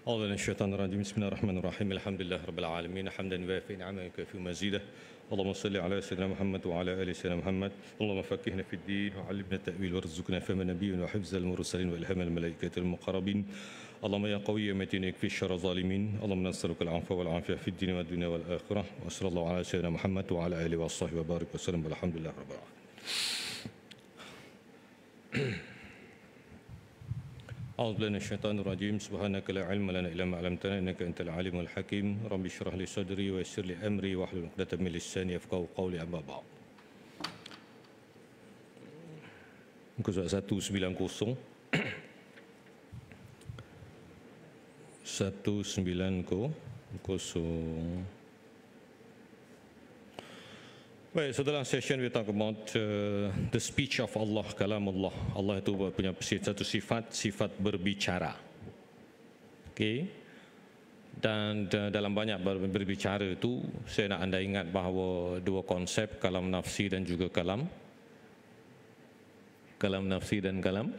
أعوذ بالله من الشيطان الرجيم بسم الله الرحمن الرحيم الحمد لله رب العالمين حمدا يوافي نعمه ويكافئ مزيده اللهم صل على سيدنا محمد وعلى آل سيدنا محمد اللهم فقهنا في الدين وعلمنا التأويل وارزقنا فهم النبيين وحفظ المرسلين وإلهام الملائكة المقربين اللهم يا قوي يا متين اكفي شر الظالمين اللهم نسألك العفو والعافية في الدين والدنيا والآخرة وصلى الله على سيدنا محمد وعلى آله وصحبه وبارك وسلم والحمد لله رب العالمين. أعوذ بالله من الشيطان الرجيم سبحانك لا علم لنا إلا ما علمتنا إنك أنت العليم الحكيم رب اشرح لي صدري ويسر لي أمري واحلل عقدة من لساني يفقهوا قولي أما بعد. Muka surat 190 Baik, setelah session we talk about the speech of Allah, kalam Allah. Allah itu punya satu sifat berbicara. Okay. Dan dalam banyak berbicara itu, saya nak anda ingat bahawa dua konsep, kalam nafsi dan juga kalam nafsi dan kalam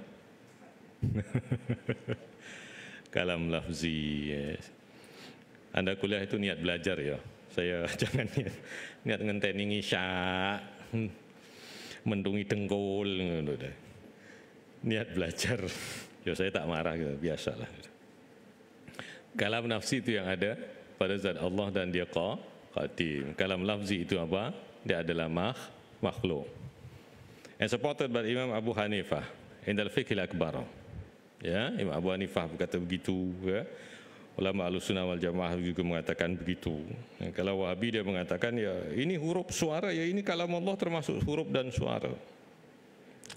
kalam lafzi. Yes. Anda kuliah itu niat belajar ya. Saya jangan niat ngenteni isya, mendungi dengkul, niat belajar. Ya saya tak marah, biasalah. Kalam nafsi itu yang ada pada zat Allah dan dia qadim. Kalam lafzi itu apa? Dia adalah makhluk. And supported by Imam Abu Hanifah in al-Fiqh al-Akbar. Ya, Imam Abu Hanifah berkata begitu, ya. Ulama Ahlussunnah wal Jamaah juga mengatakan begitu. Kalau Wahabi dia mengatakan ya ini huruf suara, ya ini kalam Allah termasuk huruf dan suara.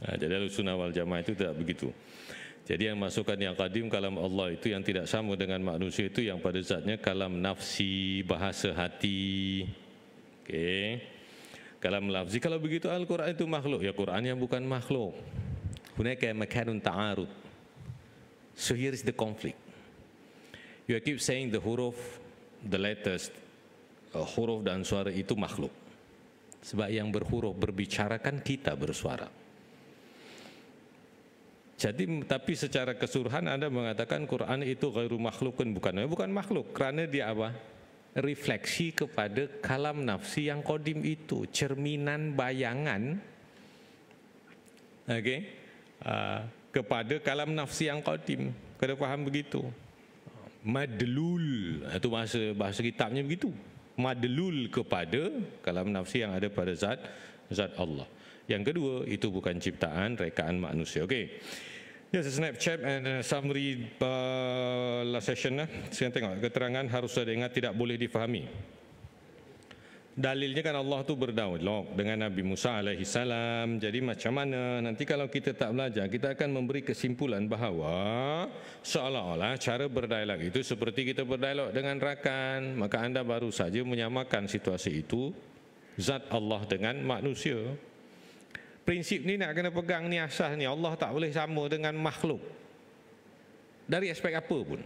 Jadi Ahlussunnah wal Jamaah itu tidak begitu. Jadi yang masukkan yang qadim kalam Allah itu yang tidak sama dengan manusia itu yang pada zatnya kalam nafsi, bahasa hati. Okey. Kalam lafzi, kalau begitu Al-Quran itu makhluk, ya Quran yang bukan makhluk. Hunaka makanun ta'arud. So here is the conflict. You keep saying the huruf, the letters, huruf dan suara itu makhluk. Sebab yang berhuruf berbicara kan kita bersuara. Jadi tapi secara keseluruhan Anda mengatakan Quran itu ghairu makhlukun, bukan makhluk, kerana dia apa? Refleksi kepada kalam nafsi yang qadim itu, cerminan bayangan, okay, kepada kalam nafsi yang qadim. Kau faham begitu? Madlul, itu bahasa kitabnya begitu. Madlul kepada kalam nafsi yang ada pada zat Allah. Yang kedua, itu bukan ciptaan rekaan manusia. Okey. Just a snapshot and summary last session lah. Saya tengok keterangan harus ada ingat tidak boleh difahami. Dalilnya kan Allah tu berdialog dengan Nabi Musa alaihi salam. Jadi macam mana nanti kalau kita tak belajar, kita akan memberi kesimpulan bahawa seolah-olah cara berdialog itu seperti kita berdialog dengan rakan, maka anda baru saja menyamakan situasi itu zat Allah dengan manusia. Prinsip ni nak kena pegang ni, asas ni. Allah tak boleh sama dengan makhluk dari aspek apa pun.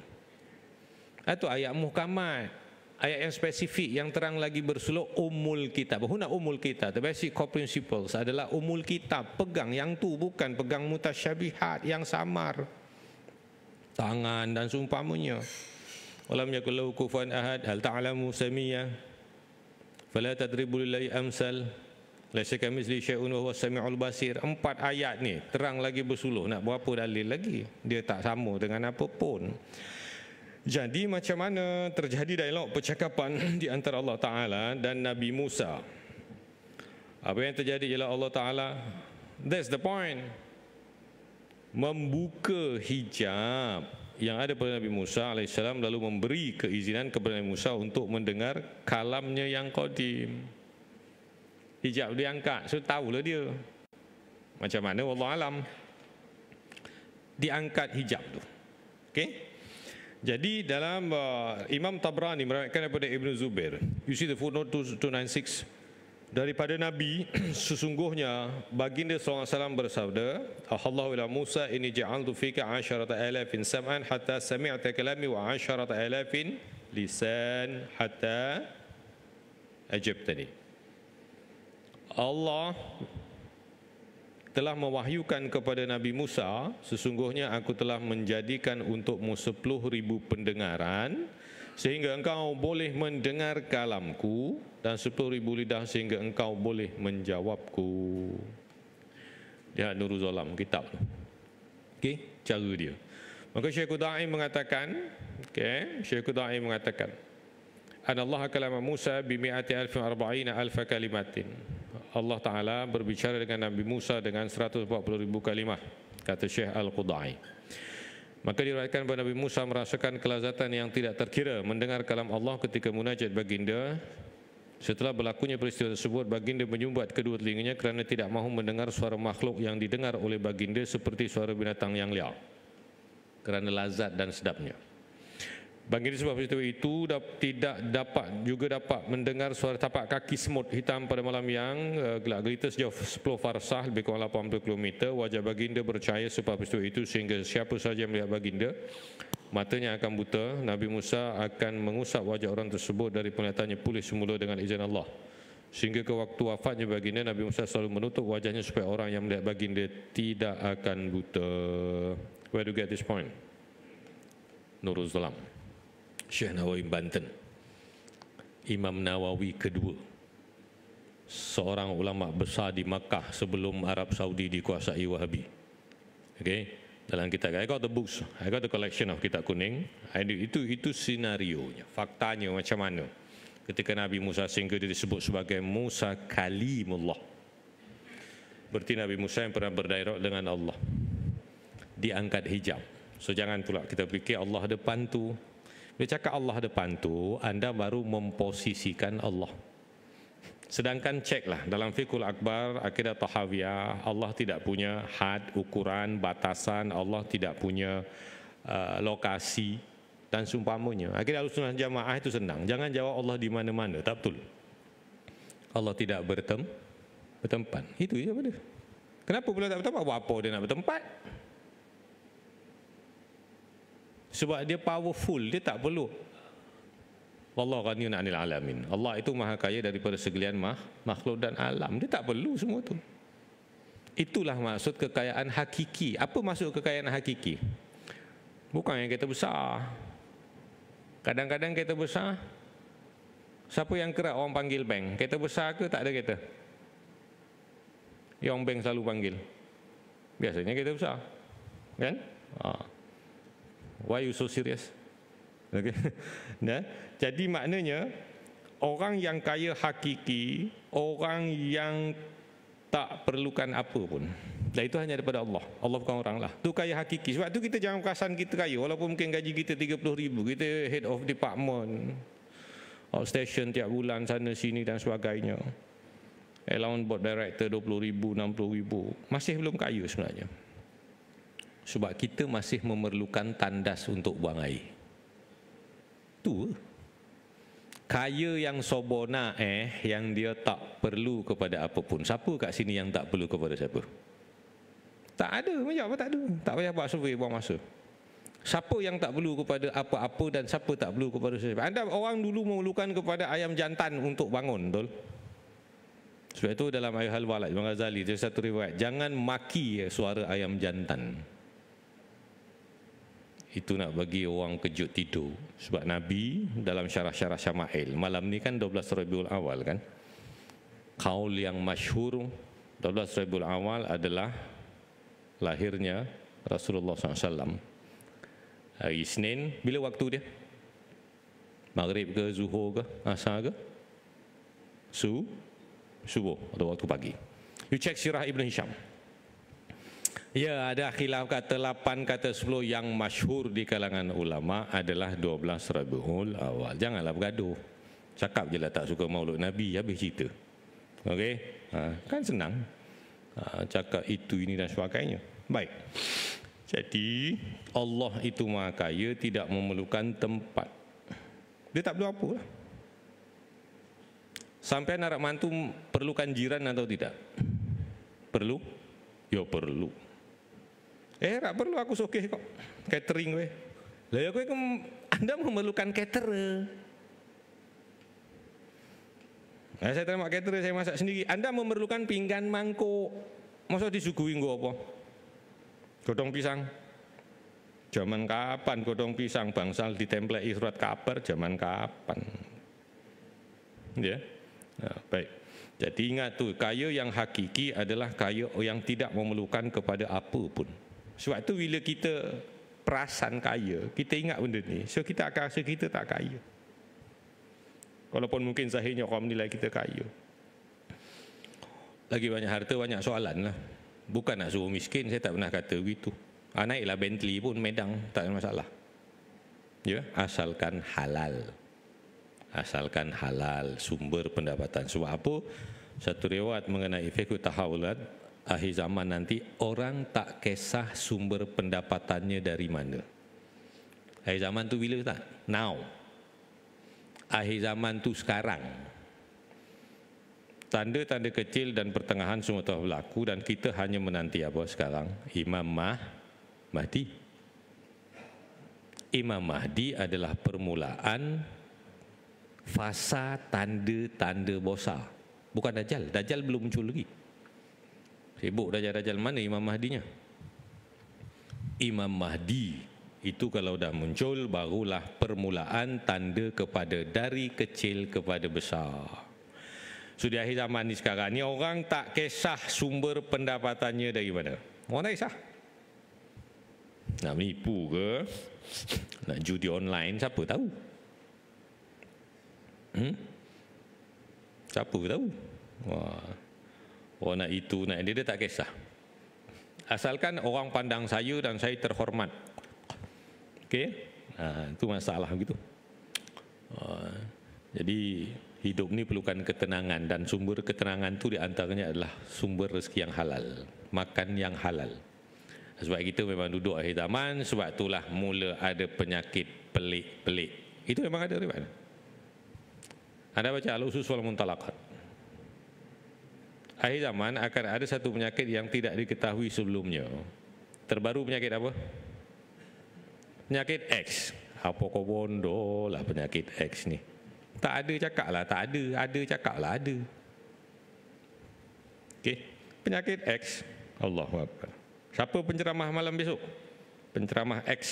Itu ayat muhkamat. Ayat yang spesifik yang terang lagi bersuluk umul kitab. Huna umul kitab, the basic core principles adalah umul kitab. Pegang yang tu, bukan pegang mutasyabihat yang samar. Tangan dan seumpamanya. Walam yakul lahu kufuwan ahad, hal ta'lamu samiyya. Fala tadribu lillahi amsal. Laisa kamitslihi syai'un wa huwas samiul basir. 4 ayat ni terang lagi bersuluk. Nak berapa dalil lagi? Dia tak sama dengan apa pun. Jadi macam mana terjadi dialog percakapan di antara Allah Ta'ala dan Nabi Musa? Apa yang terjadi ialah Allah Ta'ala, that's the point, membuka hijab yang ada pada Nabi Musa AS, lalu memberi keizinan kepada Nabi Musa untuk mendengar kalamnya yang qadim. Hijab diangkat, so tahulah dia macam mana, wallahualam, diangkat hijab tu. Okay. Jadi dalam Imam Tabrani meriwayatkan daripada Ibn Zubair, you see the footnote 296, daripada Nabi sesungguhnya baginda SAW bersabda, Allahu ila Musa inni ja'altu fika 10,000 sam'an hatta sami'ta kalami wa 10,000 lisan hatta ajabtani. Allah telah mewahyukan kepada Nabi Musa, sesungguhnya aku telah menjadikan untukmu 10.000 pendengaran sehingga engkau boleh mendengar kalamku, dan 10.000 lidah sehingga engkau boleh menjawabku. Lihat Nurul Zalam kitab. Okey, cara dia. Maka Syekh Qudai mengatakan, Syekh Qudai mengatakan, Anallah kalama Musa bi mi'ati alfin arba'ina alfa kalimatin. Allah Ta'ala berbicara dengan Nabi Musa dengan 140.000 kalimah, kata Syekh Al-Qudai. Maka diriwayatkan bahawa Nabi Musa merasakan kelazatan yang tidak terkira mendengar kalam Allah ketika munajat baginda. Setelah berlakunya peristiwa tersebut, baginda menyumbat kedua telinganya kerana tidak mahu mendengar suara makhluk yang didengar oleh baginda seperti suara binatang yang liar, kerana lazat dan sedapnya. Baginda sebab itu tidak dapat mendengar suara tapak kaki semut hitam pada malam yang gelap gelita sejauh 10 farsah, lebih kurang 80 km. Wajah baginda bercahaya sebab itu sehingga siapa sahaja yang melihat baginda, matanya akan buta. Nabi Musa akan mengusap wajah orang tersebut dari penglihatannya pulih semula dengan izin Allah. Sehingga ke waktu wafatnya baginda, Nabi Musa selalu menutup wajahnya supaya orang yang melihat baginda tidak akan buta. Where do you get this point? Nurul Zalam, Syekh Nawawi Banten, Imam Nawawi kedua, seorang ulama besar di Makkah sebelum Arab Saudi dikuasai Wahabi. Okay, dalam kitab, I got the books, I got the collection of kitab kuning. Itu senarionya, faktanya macam mana ketika Nabi Musa sehingga dia disebut sebagai Musa Kalimullah. Berarti Nabi Musa yang pernah berdialog dengan Allah, diangkat hijab. So jangan pula kita fikir Allah depan tu. Dia cakap Allah depan tu, anda baru memposisikan Allah. Sedangkan ceklah dalam Fiqhul Akbar, Akidah Tahawiyah, Allah tidak punya had, ukuran, batasan, Allah tidak punya lokasi dan seumpamanya. Akidah Ahlussunnah Jamaah itu senang. Jangan jawab Allah di mana-mana, tak betul. Allah tidak bertempat. Itu je pada. Kenapa pula tak bertempat? Buat apa dia nak bertempat? Sebab dia powerful, dia tak perlu. Wallahu ghaniyun 'anil alamin. Allah itu maha kaya daripada segalian makhluk dan alam. Dia tak perlu semua tu. Itulah maksud kekayaan hakiki. Apa maksud kekayaan hakiki? Bukan yang kereta besar. Kadang-kadang kereta besar, siapa yang kerap orang panggil bank? Kereta besar ke tak ada kereta? Yang bank selalu panggil. Biasanya kereta besar. Kan? Why you so serious? Okay. Nah, jadi maknanya orang yang kaya hakiki, orang yang tak perlukan apa pun. Dan itu hanya daripada Allah. Allah bukan orang lah. Itu kaya hakiki. Sebab tu kita jangan perasan kita kaya. Walaupun mungkin gaji kita 30,000, kita head of department, outstation tiap bulan sana sini dan sebagainya. Allowance board director 20,000, 60,000. Masih belum kaya sebenarnya. Sebab kita masih memerlukan tandas untuk buang air. Tu kaya yang sobona yang dia tak perlu kepada apapun. Siapa kat sini yang tak perlu kepada siapa? Tak ada, macam apa tak ada. Tak payah buat survey, buang masa. Siapa yang tak perlu kepada apa-apa dan siapa tak perlu kepada siapa? Anda orang dulu memerlukan kepada ayam jantan untuk bangun, betul? Sebab itu dalam Ayat Al-Walad Imam Ghazali ada satu riwayat, jangan maki suara ayam jantan. Itu nak bagi orang kejut tidur. Sebab Nabi dalam syarah-syarah Syama'il, malam ni kan 12 Rabiul Awal kan, kaul yang masyhur 12 Rabiul Awal adalah lahirnya Rasulullah SAW. Hari Isnin, bila waktu dia? Maghrib ke, Zuhur ke, Asar ke? Subuh atau waktu pagi. You check Sirah Ibn Hisham. Ya, ada khilaf kata 8, kata 10. Yang masyhur di kalangan ulama adalah 12 Rabiul Awal. Janganlah bergaduh. Cakap je lah tak suka maulud Nabi, habis cerita. Okey? Kan senang. Cakap itu, ini dan sebagainya. Baik. Jadi, Allah itu maha kaya, tidak memerlukan tempat. Dia tak perlu apa lah. Sampai anak mantu perlukan jiran atau tidak? Perlu? Ya perlu. Tak perlu, aku sokeh kok. Catering weh. Lah ya Anda memerlukan caterer. Saya terima caterer, saya masak sendiri. Anda memerlukan pinggan mangkuk. masa disuguhi nggo apa? Godhong pisang. Zaman kapan godhong pisang bangsal ditempleki surat kabar, zaman kapan? Ya. Nah, baik. Jadi ingat tuh, kaya yang hakiki adalah kaya yang tidak memerlukan kepada apa pun. Sebab tu bila kita perasan kaya, kita ingat benda ni, so kita akan rasa kita tak kaya. Walaupun mungkin zahirnya orang menilai kita kaya. Lagi banyak harta, banyak soalan lah. Bukan nak suruh miskin, saya tak pernah kata begitu. Naiklah Bentley pun medang, tak ada masalah. Ya, asalkan halal. Asalkan halal sumber pendapatan. Sebab apa? Satu riwayat mengenai fiqh tahawulat, akhir zaman nanti orang tak kisah sumber pendapatannya dari mana. Akhir zaman tu bila tak? Now. Akhir zaman tu sekarang. Tanda-tanda kecil dan pertengahan semua telah berlaku dan kita hanya menanti apa sekarang? Imam Mahdi. Imam Mahdi adalah permulaan fasa tanda-tanda besar. Bukan Dajjal. Dajjal belum muncul lagi. Sibuk Dajjal mana Imam Mahdinya? Imam Mahdi itu kalau dah muncul barulah permulaan tanda kepada dari kecil kepada besar. So di akhir zaman ni sekarang ni orang tak kisah sumber pendapatannya dari mana. Orang tak kisah. Nak menipu ke? Nak judi online, siapa tahu? Siapa tahu? Wah. Orang nak itu, nak dia tak kisah. Asalkan orang pandang saya dan saya terhormat. Okey? Itu masalah begitu. Jadi hidup ni perlukan ketenangan dan sumber ketenangan tu di antaranya adalah sumber rezeki yang halal, makan yang halal. Sebab kita memang duduk akhir zaman, sebab itulah mula ada penyakit pelik-pelik. Itu memang ada riwayat. Anda baca Al-Usus wal Muntalaqat. Akhir zaman akan ada satu penyakit yang tidak diketahui sebelumnya. Terbaru penyakit apa? Penyakit X. Apa kau bondo lah penyakit X ni. Tak ada cakap lah, tak ada. Ada cakap lah, ada. Okey. Penyakit X. Allahu Akbar. Siapa penceramah malam besok? Penceramah X.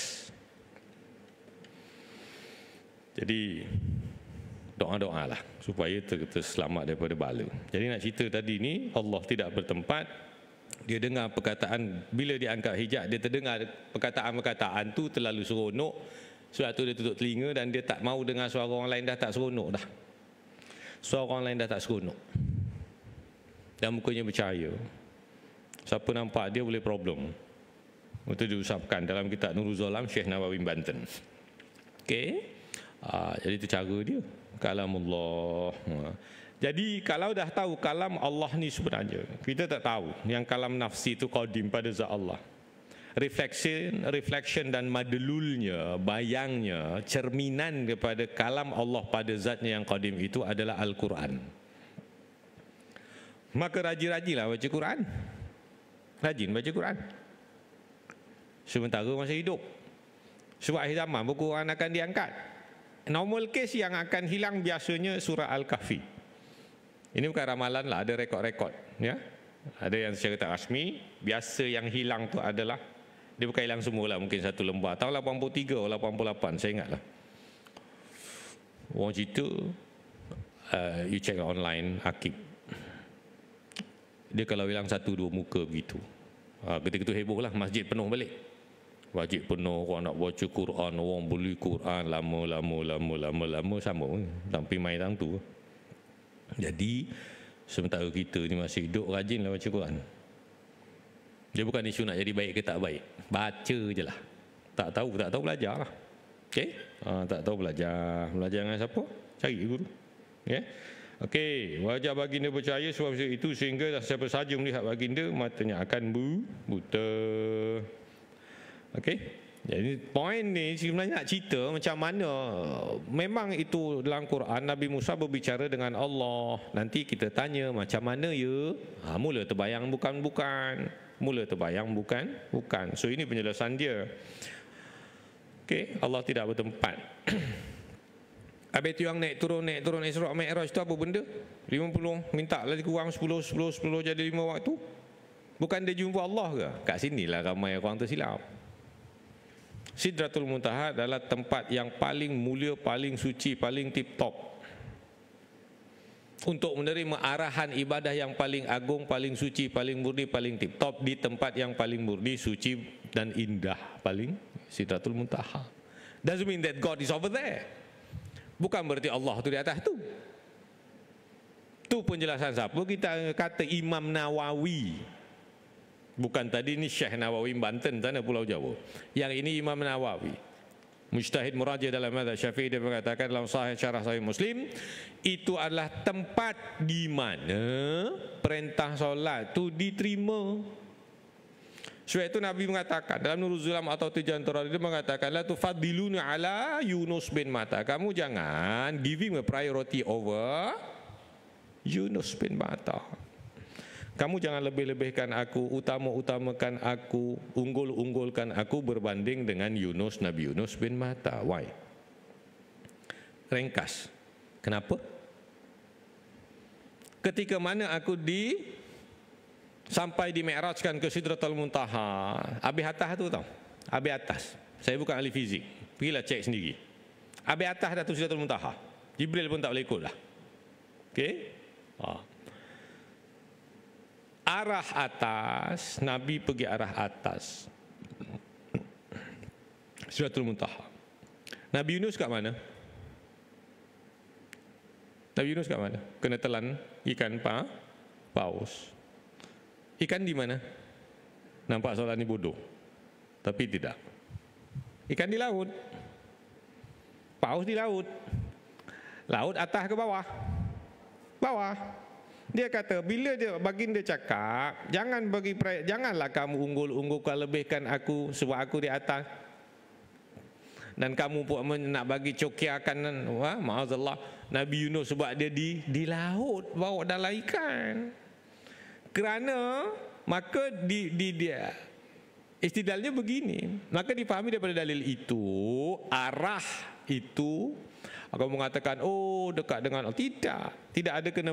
Jadi doa-doa lah supaya terselamat daripada bala. Jadi nak cerita tadi ni, Allah tidak bertempat. Dia dengar perkataan, bila dia angkat hijab, dia terdengar perkataan-perkataan tu terlalu seronok. Sebab tu dia tutup telinga dan dia tak mau dengar suara orang lain, dah tak seronok dah. Suara orang lain dah tak seronok. Dan mukanya bercahaya. Siapa nampak dia boleh problem. Itu diusapkan dalam kitab Nurul Zolam Syekh Nawawi Banten. Okey. Jadi itu cara dia. Kalamullah. Jadi kalau dah tahu kalam Allah ni sebenarnya, kita tak tahu yang kalam nafsi itu qadim pada zat Allah. Reflection dan madlulnya, bayangnya, cerminan daripada kalam Allah pada zatnya yang qadim itu adalah Al-Quran. Maka rajin-rajinlah baca Quran. Rajin baca Quran. Sementara masa hidup. Sebab akhir zaman buku Quran akan diangkat. Normal case yang akan hilang biasanya surah Al-Kahfi. Ini bukan ramalan lah, ada rekod-rekod. Ya? Ada yang secara tak rasmi, biasa yang hilang tu adalah, dia bukan hilang semua lah, mungkin satu lembar. Tahun 83 atau 88, saya ingat lah. Orang cerita, you check online, Akib. Dia kalau hilang satu dua muka begitu. Ketika itu heboh lah, masjid penuh balik. Masjid penuh, orang nak baca Quran, orang beli Quran, lama sama. Sampai main dalam tu. Jadi, sementara kita ni masih hidup, rajinlah baca Quran. Dia bukan isu nak jadi baik ke tak baik. Baca je lah. Tak tahu belajar lah. Okay? Tak tahu belajar. Belajar dengan siapa? Cari guru. Okay? Okey, wajah baginda percaya sebab itu sehingga siapa saja melihat baginda matanya akan buta. Okey. Jadi poin ni sebenarnya nak cerita macam mana memang itu dalam Quran Nabi Musa berbicara dengan Allah. Nanti kita tanya macam mana ya? Mula terbayang bukan. Mula terbayang bukan. So ini penjelasan dia. Okey, Allah tidak bertempat. Habis tu yang naik turun Isra' Mi'raj tu apa benda? 50, minta lagi kurang 10 jadi 5 waktu. Bukan dia jumpa Allah ke? Kat sinilah ramai orang tersilap. Sidratul Muntaha adalah tempat yang paling mulia, paling suci, paling tip-top untuk menerima arahan ibadah yang paling agung, paling suci, paling murni, paling tip-top di tempat yang paling murni, suci dan indah, paling Sidratul Muntaha. Doesn't mean that God is over there. Bukan berarti Allah tu di atas tu. Tu penjelasan siapa? Kita kata Imam Nawawi. Bukan tadi ni Syekh Nawawi Banten sana Pulau Jawa. Yang ini Imam Nawawi. Mujtahid muraja dalam mazhab Syafi'i, dia mengatakan dalam Sahih Syarah Sahih Muslim, itu adalah tempat di mana perintah solat tu diterima. Sebab itu Nabi mengatakan dalam Nurul Zulam atau Tijan Torah, dia mengatakan la tufadiluna ala Yunus bin Matta. Kamu jangan giving a priority over Yunus bin Matta. Kamu jangan lebih-lebihkan aku, utama-utamakan aku, unggul-unggulkan aku berbanding dengan Yunus, Nabi Yunus bin Matta. Why? Ringkas. Kenapa? Ketika mana aku sampai di Mi'rajkan ke Sidratul Muntaha, habis atas tu tau. Habis atas. Saya bukan ahli fizik. Pergilah cek sendiri. Habis atas dah tu Sidratul Muntaha. Jibril pun tak boleh ikut lah. Okey? Arah atas, Nabi pergi arah atas Sidratul Muntaha. Nabi Yunus kat mana? Nabi Yunus kat mana? Kena telan ikan paus. Ikan di mana? Nampak soalan ni bodoh, tapi tidak. Ikan di laut. Paus di laut. Laut atas ke bawah? Bawah. Dia kata bila baginda cakap janganlah kamu unggul-unggulkan lebihkan aku sebab aku di atas, dan kamu pun nak bagi cokiakan ma'azallah Nabi Yunus sebab dia di laut bawa dalam ikan. Kerana maka dia istidlalnya begini, maka dipahami daripada dalil itu arah itu. Aku mengatakan, oh dekat dengan Allah. Tidak ada kena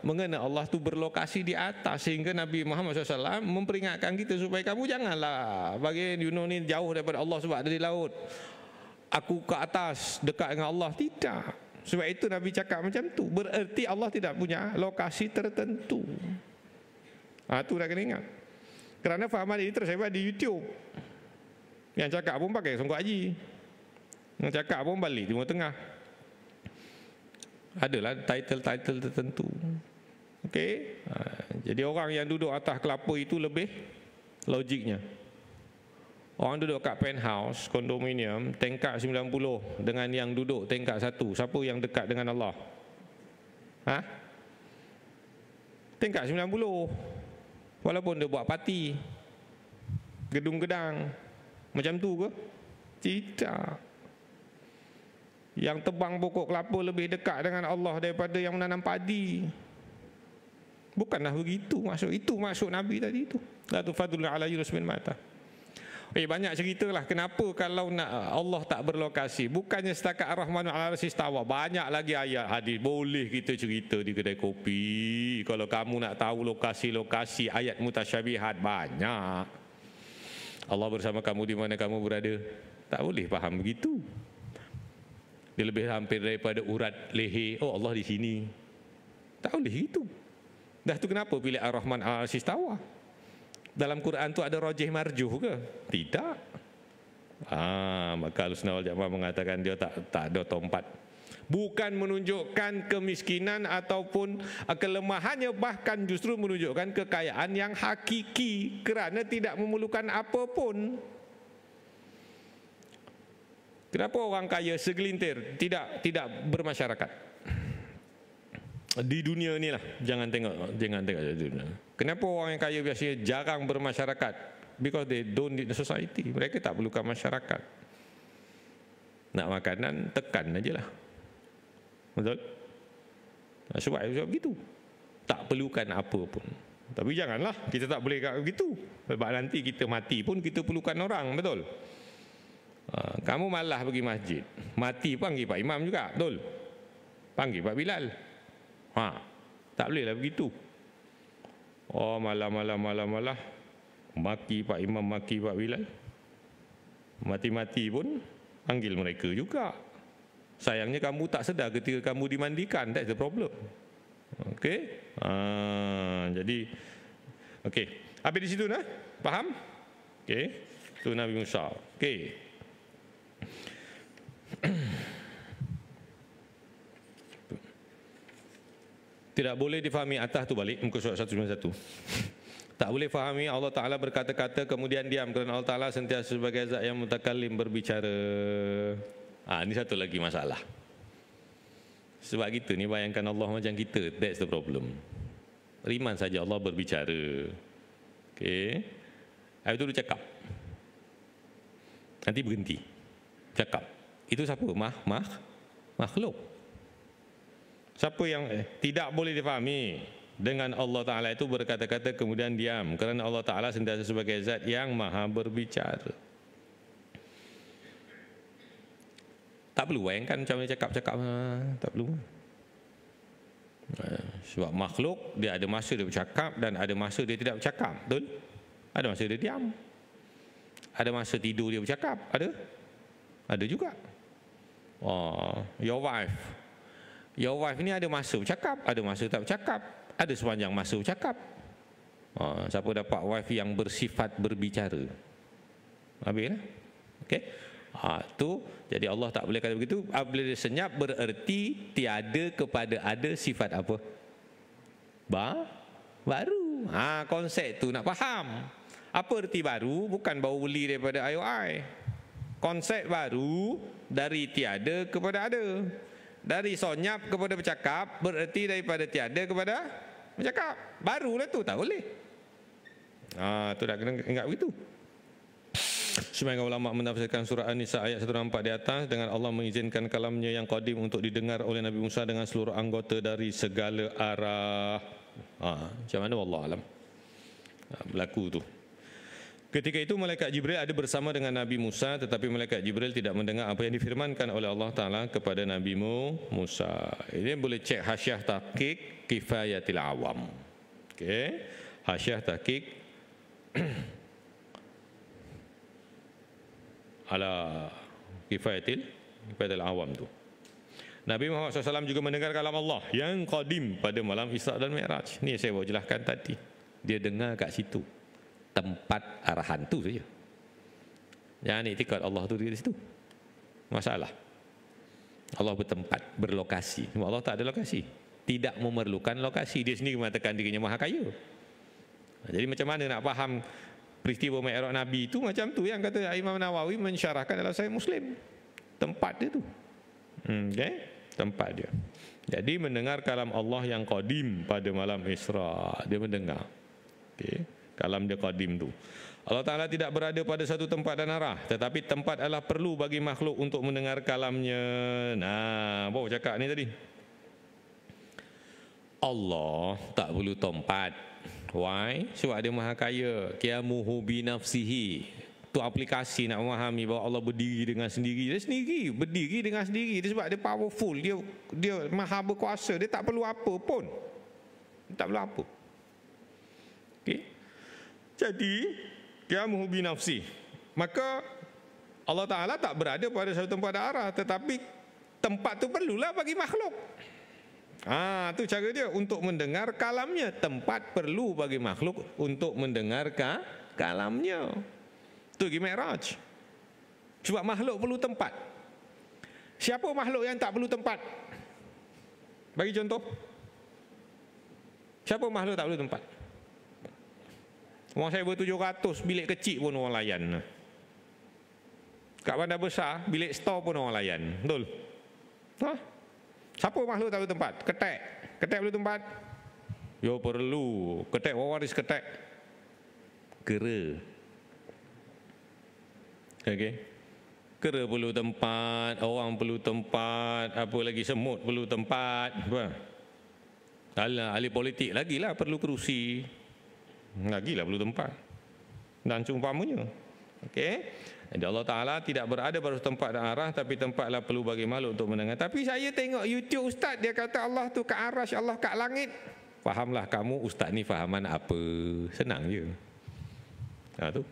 mengena Allah tu berlokasi di atas. Sehingga Nabi Muhammad SAW memperingatkan kita supaya kamu janganlah bagi Yunus ni jauh daripada Allah sebab ada di laut. Aku ke atas dekat dengan Allah. Tidak. Sebab itu Nabi cakap macam tu. Bererti Allah tidak punya lokasi tertentu. Itu dah kena ingat. Kerana fahaman ini tersebar di YouTube. Yang cakap pun pakai songkok haji. Yang cakap pun balik Timur Tengah. Adalah title-title tertentu. Okey. Jadi orang yang duduk atas kelapa itu lebih logiknya. Orang duduk kat penthouse, kondominium, tingkat 90 dengan yang duduk tingkat 1. Siapa yang dekat dengan Allah? Tingkat 90. Walaupun dia buat parti, gedung-gedang. Macam tu ke? Tidak. Yang tebang pokok kelapa lebih dekat dengan Allah daripada yang menanam padi. Bukanlah begitu maksud. Itu maksud Nabi tadi itu. La tufadul ala Yunus bin Matta. Banyak ceritalah kenapa kalau nak Allah tak berlokasi. Bukannya setakat Ar-Rahmanu ala Arsyis Istawa. Banyak lagi ayat hadis. Boleh kita cerita di kedai kopi. Kalau kamu nak tahu lokasi-lokasi ayat mutasyabihat, banyak. Allah bersama kamu di mana kamu berada. Tak boleh faham begitu. Dia lebih hampir daripada urat leher. Oh Allah di sini. Tak boleh gitu. Dah tu kenapa pilih Ar-Rahman al-Arsyis Istawa? Dalam Quran tu ada rajih marjuh ke? Tidak. Maka Ahlussunnah wal Jamaah mengatakan dia tak ada tempat. Bukan menunjukkan kemiskinan ataupun kelemahannya, bahkan justru menunjukkan kekayaan yang hakiki kerana tidak memerlukan apapun. Kenapa orang kaya segelintir tidak bermasyarakat? Di dunia ni lah, jangan tengok di dunia. Kenapa orang yang kaya biasanya jarang bermasyarakat? Because they don't need the society. Mereka tak perlukan masyarakat. Nak makanan, tekan aja lah. Betul? Sebab begitu. Tak perlukan apa pun. Tapi janganlah, kita tak boleh begitu. Sebab nanti kita mati pun kita perlukan orang, betul? Kamu malah pergi masjid, mati panggil Pak Imam juga, betul? Panggil Pak Bilal. Tak bolehlah begitu. Oh, malah. Maki Pak Imam, maki Pak Bilal. Mati-mati pun panggil mereka juga. Sayangnya kamu tak sedar ketika kamu dimandikan. That's the problem. Okey. Jadi okey. Habis di situ nah? Faham? Okey. Itu Nabi Musa. Okey. Tidak boleh difahami atas tu balik muka surat 191. Tak boleh fahami Allah Ta'ala berkata-kata kemudian diam kerana Allah Ta'ala sentiasa sebagai zat yang mutakallim berbicara. Ini satu lagi masalah. Sebab kita ni bayangkan Allah macam kita, that's the problem. Riman saja Allah berbicara. Okey. Habis tu dia cakap. Nanti berhenti. Cakap. Itu siapa? Makhluk. Siapa yang tidak boleh difahami dengan Allah Ta'ala itu berkata-kata kemudian diam kerana Allah Ta'ala sentiasa sebagai zat yang maha berbicara. Tak perlu bayangkan macam mana cakap-cakap. Tak perlu. Sebab makhluk dia ada masa dia bercakap dan ada masa dia tidak bercakap. Betul? Ada masa dia diam. Ada masa tidur dia bercakap. Ada juga. Your wife ni ada masa bercakap, ada masa tak bercakap, ada sepanjang masa bercakap. Siapa dapat wife yang bersifat berbicara? Habis lah. Okey. Tu jadi Allah tak boleh kata begitu. Apabila dia senyap bererti tiada kepada ada sifat apa? Baru. Konsep tu nak faham. Apa erti baru? Bukan baru beli daripada IOI. Konsep baru dari tiada kepada ada. Dari sonyap kepada bercakap bererti daripada tiada kepada bercakap. Barulah tu, tak boleh. Tu dah kena ingat begitu. Sebagian ulama menafsirkan surah An-Nisa ayat 104 di atas dengan Allah mengizinkan kalamnya yang qadim untuk didengar oleh Nabi Musa dengan seluruh anggota dari segala arah. Macam mana wallahu alam. Berlaku tu. Ketika itu malaikat Jibril ada bersama dengan Nabi Musa, tetapi malaikat Jibril tidak mendengar apa yang difirmankan oleh Allah Ta'ala kepada Nabi Musa. Ini boleh cek hasyiah tahqiq kifayatil awam. Okey. Hasyiah tahqiq ala kifayatil awam tu. Nabi Muhammad SAW juga mendengar kalam Allah yang qadim pada malam Isra dan Mi'raj. Ni saya bawa jelaskan tadi. Dia dengar kat situ. Tempat arahan tu saja. Jangan iktikad Allah tu di situ. Masalah. Allah bertempat, berlokasi. Cuma Allah tak ada lokasi. Tidak memerlukan lokasi. Dia sendiri mengatakan dirinya maha kaya. Jadi macam mana nak faham peristiwa Mi'raj Nabi itu macam tu yang kata Imam Nawawi mensyarahkan dalam Sahih Muslim. Tempat dia tu. Okay? Tempat dia. Jadi mendengar kalam Allah yang qadim pada malam Isra. Dia mendengar. Okay? Kalam dia qadim tu. Allah Ta'ala tidak berada pada satu tempat dan arah, tetapi tempat adalah perlu bagi makhluk untuk mendengar kalamnya. Bawa cakap ni tadi. Allah tak perlu tempat. Why? Sebab dia maha kaya. Qiyamuhu bi nafsihi. Tu aplikasi nak memahami bahawa Allah berdiri dengan sendiri. Dia sendiri, berdiri dengan sendiri. Dia sebab dia powerful, dia maha berkuasa. Dia tak perlu apa pun. Dia tak perlu apa. Okey. Jadi, qiyamuhu bi nafsi. Maka Allah Ta'ala tak berada pada satu tempat dan arah, tetapi tempat tu perlulah bagi makhluk. Tu cara dia untuk mendengar kalamnya. Tempat perlu bagi makhluk untuk mendengar kalamnya. Tu lagi Mi'raj. Sebab makhluk perlu tempat. Siapa makhluk yang tak perlu tempat? Bagi contoh. Siapa makhluk tak perlu tempat? Orang saya ber-700, bilik kecil pun orang layan. Kat bandar besar, bilik store pun orang layan. Betul? Siapa makhluk tak perlu tempat? Ketek. Ketek perlu tempat? Yo perlu. Ketek, waris ketek. Kera. Okey. Kera perlu tempat, orang perlu tempat, apa lagi semut perlu tempat. Apa? Ahli politik lagilah perlu kerusi. Lagilah perlu tempat. Dan seumpamanya. Okey. Jadi Allah Ta'ala tidak berada pada tempat dan arah, tapi tempatlah perlu bagi makhluk untuk mendengar. Tapi saya tengok YouTube Ustaz, dia kata Allah tu kat arasy, Allah kat langit. Fahamlah kamu ustaz ni fahaman apa. Senang je. Tu.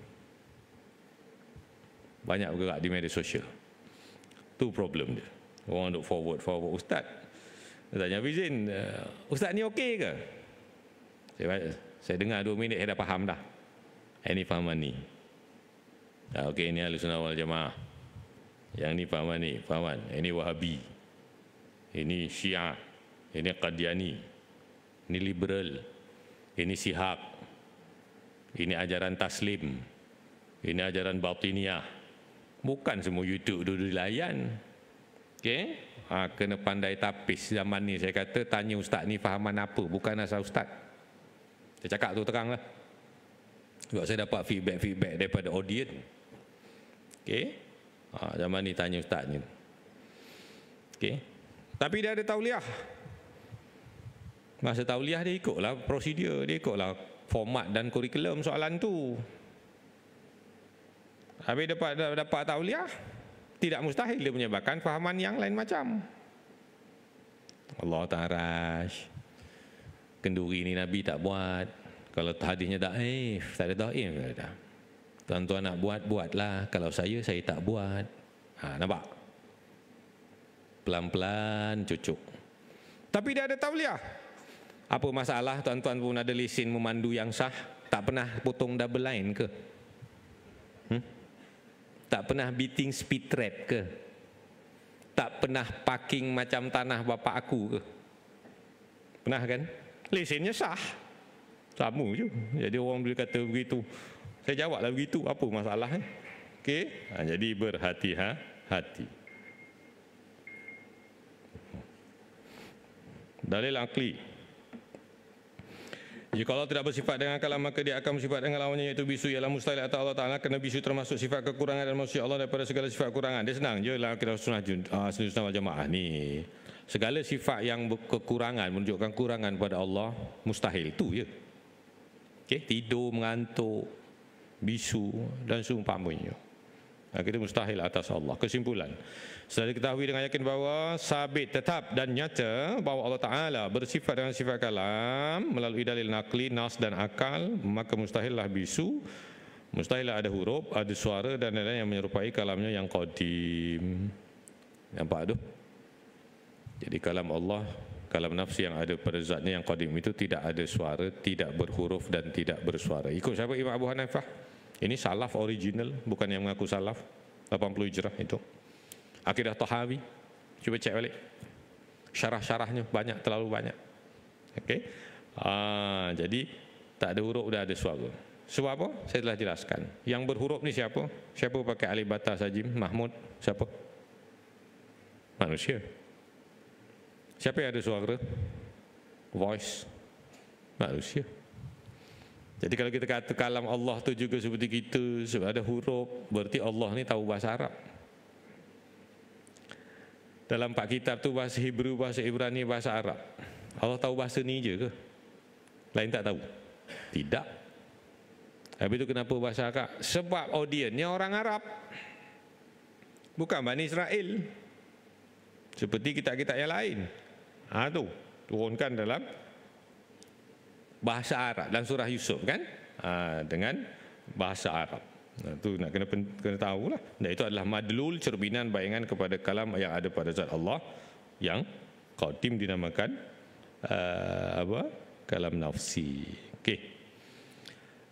Banyak bergerak di media sosial. Tu problem dia. Orang duk forward ustaz. Dia tanya Bizin, ustaz ni okey ke? Saya dengar 2 minit saya dah faham dah. Ini fahaman ni. Okey, ini Ahlussunnah wal Jamaah. Yang ni fahaman ni, fahaman. Ini Wahabi. Ini Syiah. Ini Qadiani. Ini liberal. Ini Sihak. Ini ajaran Taslim. Ini ajaran Batiniyah. Bukan semua YouTube dulu dilayan. Okey? Kena pandai tapis zaman ni. Saya kata tanya ustaz ni fahaman apa, bukan asal ustaz. Saya cakap tu terang lah. Sebab saya dapat feedback daripada audience. Okey? Zaman ni tanya ustaz ni. Okey? Tapi dia ada tauliah. Masa tauliah dia ikutlah prosedur, dia ikutlah format dan kurikulum soalan tu. Habis dapat tauliah, tidak mustahil dia menyebabkan fahaman yang lain macam. Allah Ta'ala, kenduri ni Nabi tak buat. Kalau hadisnya daif, tak ada daif. Tuan-tuan nak buat, buatlah. Kalau saya tak buat. Nampak? Pelan-pelan cucuk. Tapi dia ada tauliah. Apa masalah tuan-tuan pun ada lesen memandu yang sah? Tak pernah potong double line ke? Tak pernah beating speed trap ke? Tak pernah parking macam tanah bapak aku ke? Pernah kan? Lesennya sah. Sama je. Jadi orang boleh kata begitu. Saya jawablah begitu. Apa masalahnya? Okey? Jadi berhati-hati. Dalil akli. Jika Allah tidak bersifat dengan kalam, maka dia akan bersifat dengan lawannya, iaitu bisu, ialah mustahil atau Allah Ta'ala, kerana bisu termasuk sifat kekurangan dan manusia Allah daripada segala sifat kekurangan. Dia senang je lah akidah sunnah wal jamaah ni. Segala sifat yang kekurangan, menunjukkan kurangan pada Allah, mustahil. Tu je. Okay? Tidur, mengantuk, bisu dan seumpamanya. Kita mustahil atas Allah. Kesimpulan, setelah diketahui dengan yakin bahawa sabit, tetap dan nyata bahawa Allah Ta'ala bersifat dengan sifat kalam melalui dalil nakli, nas dan akal, maka mustahillah bisu, mustahillah ada huruf, ada suara dan lain-lain yang menyerupai kalamnya yang qadim. Nampak tu? Jadi kalam Allah, kalam nafsi yang ada pada zatnya yang qadim itu tidak ada suara, tidak berhuruf dan tidak bersuara. Ikut siapa? Imam Abu Hanifah. Ini salaf original, bukan yang mengaku salaf. 80 Hijrah itu. Akidah Tahawi, cuba cek balik. Syarah-syarahnya banyak, terlalu banyak. Okey. Jadi tak ada huruf, dah ada suara. Sebab apa? Saya telah jelaskan. Yang berhuruf ni siapa? Siapa pakai alif bata sajim? Mahmud. Siapa? Manusia. Siapa yang ada suara? Voice. Manusia. Jadi kalau kita kata kalam Allah tu juga seperti kita, sebab ada huruf, berarti Allah ni tahu bahasa Arab. Dalam 4 kitab tu bahasa Hebrew, bahasa Ibrani, bahasa Arab. Allah tahu bahasa ni je ke? Lain tak tahu? Tidak. Habis itu kenapa bahasa Arab? Sebab audiennya orang Arab. Bukan Bani Israel. Seperti kitab-kitab yang lain. Tu turunkan dalam bahasa Arab dan surah Yusuf kan, dengan bahasa Arab. Itu nak kena tahulah. Dan itu adalah madlul, cerminan bayangan kepada kalam yang ada pada zat Allah yang qadim dinamakan kalam nafsi. Okey.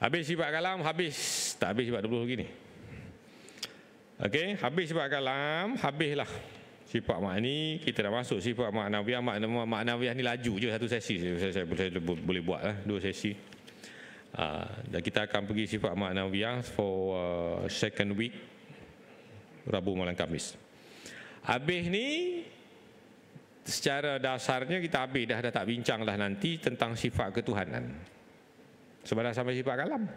Habis sifat kalam, habis. Tak habis sifat 20 lagi ni. Okey, habis sifat kalam, habislah sifat makni. Kita dah masuk sifat maknawiah. Maknawiah ni laju je, satu sesi saya boleh buat lah, 2 sesi. Dan kita akan pergi sifat maknawiah for second week, Rabu malam Khamis. Habis ni secara dasarnya kita habis dah tak bincang dah nanti tentang sifat ketuhanan. Sebab dah sampai sifat kalam.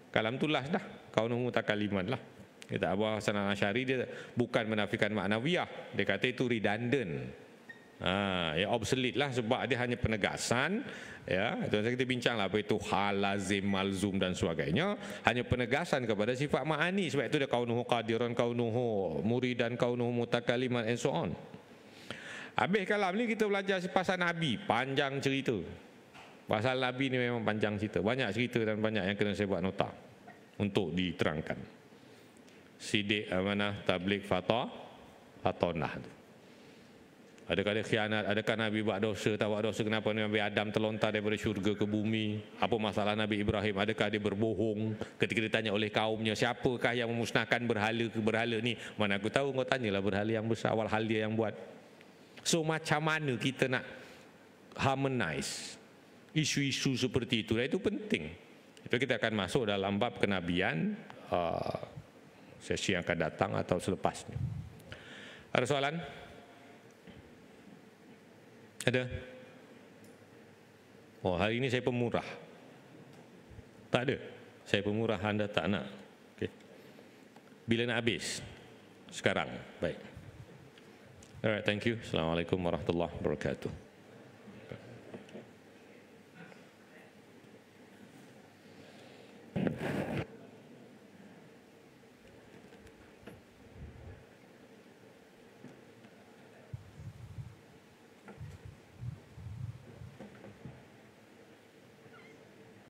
Kalam tu last dah, kaunuhu mutakaliman lah. Kita Abu Hasan Al-Asy'ari dia bukan menafikan maknawiyah, dia kata itu redundant, ya obsolete lah, sebab dia hanya penegasan. Ya, itu kita bincang lah apa itu hal, lazim, malzum dan sebagainya, hanya penegasan kepada sifat ma'ani. Sebab itu dia kaunuhu qadiran, kaunuhu muridan, kaunuhu mutakaliman and so on. Habis kalam ni kita belajar pasal Nabi, panjang cerita. Pasal Nabi ni memang panjang cerita. Banyak cerita dan banyak yang kena saya buat nota untuk diterangkan. Sidik amanah, tabligh, fatonah tu. Adakah ada khianat? Adakah Nabi buat dosa? Tak buat dosa? Kenapa Nabi Adam terlontar daripada syurga ke bumi? Apa masalah Nabi Ibrahim? Adakah dia berbohong ketika ditanya oleh kaumnya, siapakah yang memusnahkan berhala ke berhala ni? Mana aku tahu, kau tanyalah berhala yang besar, awal hal dia yang buat. So macam mana kita nak harmonize isu-isu seperti itu? Itu penting. Itu kita akan masuk dalam bab kenabian sesi yang akan datang atau selepasnya. Ada soalan? Ada? Oh, hari ini saya pemurah. Tak ada. Saya pemurah, anda tak nak. Okay. Bila nak habis? Sekarang. Baik. Alright, thank you. Assalamualaikum warahmatullahi wabarakatuh.